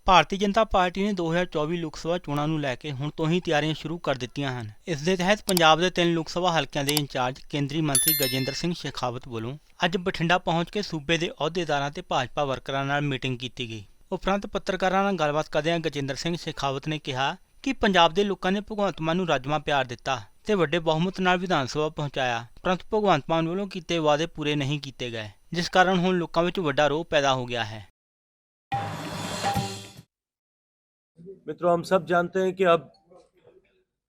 Bharatiya Janata party ਨੇ 2024 ਲੋਕ ਸਭਾ ਚੋਣਾਂ ਨੂੰ ਲੈ ਕੇ ਹੁਣ ਤੋਂ ਹੀ ਤਿਆਰੀਆਂ ਸ਼ੁਰੂ ਕਰ ਦਿੱਤੀਆਂ ਹਨ। ਇਸ ਦੇ ਤਹਿਤ ਪੰਜਾਬ ਦੇ 3 ਲੋਕ ਸਭਾ ਹਲਕਿਆਂ ਦੇ ਇੰਚਾਰਜ ਕੇਂਦਰੀ ਮੰਤਰੀ ਗਜੇਂਦਰ ਸਿੰਘ ਸ਼ੇਖਾਵਤ ਵੱਲੋਂ ਅੱਜ ਬਠਿੰਡਾ ਪਹੁੰਚ ਕੇ ਸੂਬੇ ਦੇ ਅਹੁਦੇਦਾਰਾਂ ਤੇ ਭਾਜਪਾ ਵਰਕਰਾਂ ਨਾਲ ਮੀਟਿੰਗ ਕੀਤੀ ਗਈ। ਉਪਰੰਤ ਪੱਤਰਕਾਰਾਂ ਨਾਲ ਗੱਲਬਾਤ ਕਰਦਿਆਂ ਗਜੇਂਦਰ ਸਿੰਘ ਸ਼ੇਖਾਵਤ ਨੇ ਕਿਹਾ ਕਿ ਪੰਜਾਬ ਦੇ ਲੋਕਾਂ ਨੇ ਭਗਵੰਤ ਮਾਨ ਨੂੰ ਰਾਜਮਾ ਪਿਆਰ ਦਿੱਤਾ ਤੇ ਵੱਡੇ ਬਹੁਮਤ ਨਾਲ ਵਿਧਾਨ ਸਭਾ ਪਹੁੰਚਾਇਆ, ਪਰੰਤੂ ਭਗਵੰਤ ਮਾਨ ਵੱਲੋਂ ਕੀਤੇ ਵਾਅਦੇ ਪੂਰੇ ਨਹੀਂ ਕੀਤੇ ਗਏ, ਜਿਸ ਕਾਰਨ ਹੁਣ ਲੋਕਾਂ ਵਿੱਚ ਵੱਡਾ ਰੋਹ ਪੈਦਾ ਹੋ ਗਿਆ ਹੈ। मित्रों, हम सब जानते हैं कि अब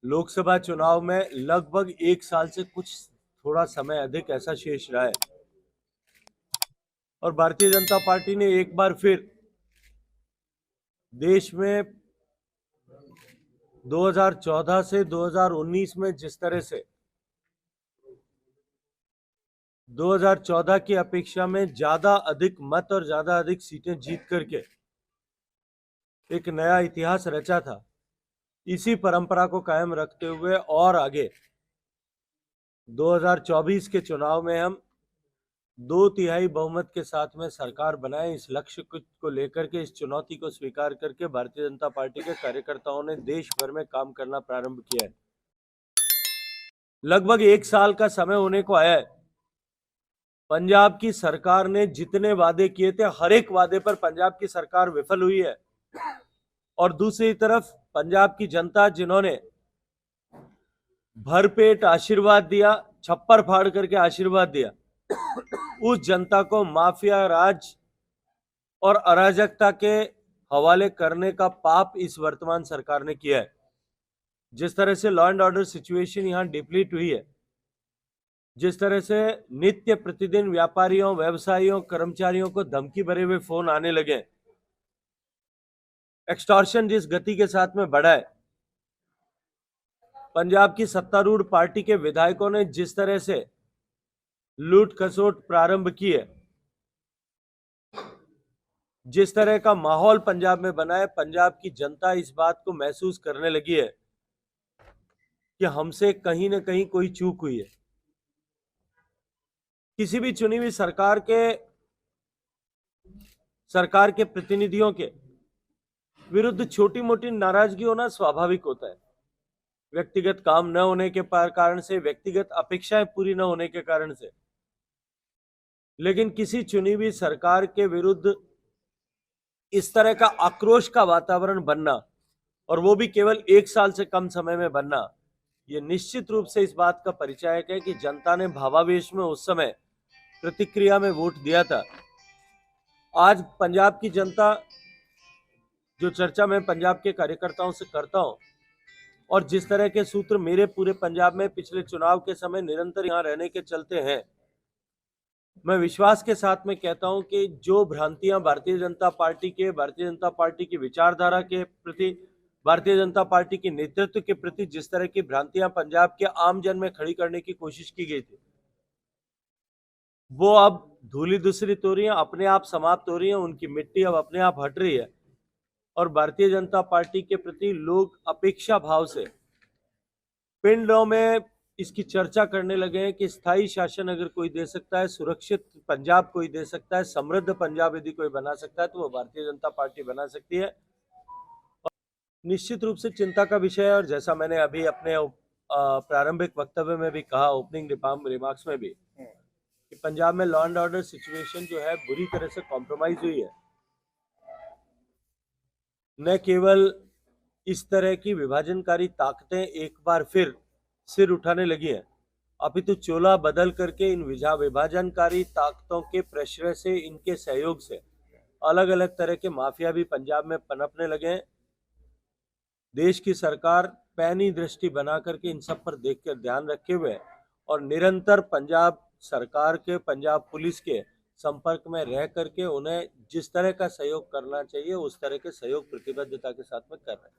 लोकसभा चुनाव में लगभग 1 साल से कुछ थोड़ा समय अधिक ऐसा शेष रहा है और भारतीय जनता पार्टी ने एक बार फिर देश में 2014 से 2019 में जिस तरह से 2014 की अपेक्षा में ज्यादा अधिक मत और ज्यादा अधिक सीटें जीत करके एक नया इतिहास रचा था, इसी परंपरा को कायम रखते हुए और आगे 2024 के चुनाव में हम 2/3 बहुमत के साथ में सरकार बनाए, इस लक्ष्य को लेकर के, इस चुनौती को स्वीकार करके भारतीय जनता पार्टी के कार्यकर्ताओं ने देश भर में काम करना प्रारंभ किया है। लगभग 1 साल का समय होने को आया है। पंजाब की सरकार ने जितने वादे किए थे, हर एक वादे पर पंजाब की सरकार विफल हुई है और दूसरी तरफ पंजाब की जनता, जिन्होंने भरपेट आशीर्वाद दिया, छप्पर फाड़ करके आशीर्वाद दिया, उस जनता को माफिया राज और अराजकता के हवाले करने का पाप इस वर्तमान सरकार ने किया है। जिस तरह से लॉ एंड ऑर्डर सिचुएशन यहां डिप्लीट हुई है, जिस तरह से नित्य प्रतिदिन व्यापारियों, व्यवसायियों, कर्मचारियों को धमकी भरे हुए फोन आने लगे, एक्सटॉर्शन जिस गति के साथ में बढ़ा है, पंजाब की सत्तारूढ़ पार्टी के विधायकों ने जिस तरह से लूट खसोट प्रारंभ की है, जिस तरह का माहौल पंजाब में बना है, पंजाब की जनता इस बात को महसूस करने लगी है कि हमसे कहीं ना कहीं कोई चूक हुई है। किसी भी चुनी हुई सरकार के प्रतिनिधियों के विरुद्ध छोटी मोटी नाराजगी होना स्वाभाविक होता है, व्यक्तिगत काम न होने के कारण से, व्यक्तिगत अपेक्षाएं पूरी न होने के कारण से। लेकिन किसी चुनी हुई सरकार के विरुद्ध इस तरह का आक्रोश का वातावरण बनना, और वो भी केवल 1 साल से कम समय में बनना, ये निश्चित रूप से इस बात का परिचायक है कि जनता ने भावावेश में उस समय प्रतिक्रिया में वोट दिया था। आज पंजाब की जनता, जो चर्चा मैं पंजाब के कार्यकर्ताओं से करता हूं, और जिस तरह के सूत्र मेरे पूरे पंजाब में पिछले चुनाव के समय निरंतर यहां रहने के चलते हैं, मैं विश्वास के साथ में कहता हूं कि जो भ्रांतियां भारतीय जनता पार्टी की विचारधारा के प्रति, भारतीय जनता पार्टी के नेतृत्व के प्रति जिस तरह की भ्रांतियां पंजाब के आम जन में खड़ी करने की कोशिश की गई थी, वो अब धूली दूसरित हो रही है, अपने आप समाप्त हो रही है, उनकी मिट्टी अब अपने आप हट रही है और भारतीय जनता पार्टी के प्रति लोग अपेक्षा भाव से पिंडों में इसकी चर्चा करने लगे हैं कि स्थायी शासन अगर कोई दे सकता है, सुरक्षित पंजाब कोई दे सकता है, समृद्ध पंजाब यदि कोई बना सकता है, तो वो भारतीय जनता पार्टी बना सकती है। और निश्चित रूप से चिंता का विषय है, और जैसा मैंने अभी अपने प्रारंभिक वक्तव्य में भी कहा, ओपनिंग रिमार्क्स में भी, कि पंजाब में लॉ एंड ऑर्डर सिचुएशन जो है बुरी तरह से कॉम्प्रोमाइज हुई है। न केवल इस तरह की विभाजनकारी ताकतें एक बार फिर सिर उठाने लगी हैं, अपितु चोला बदल करके इन विभाजनकारी ताकतों के प्रेशर से, इनके सहयोग से अलग अलग तरह के माफिया भी पंजाब में पनपने लगे हैं। देश की सरकार पैनी दृष्टि बना करके इन सब पर देखकर ध्यान रखे हुए और निरंतर पंजाब सरकार के, पंजाब पुलिस के संपर्क में रह करके उन्हें जिस तरह का सहयोग करना चाहिए उस तरह के सहयोग प्रतिबद्धता के साथ में कर रहे हैं।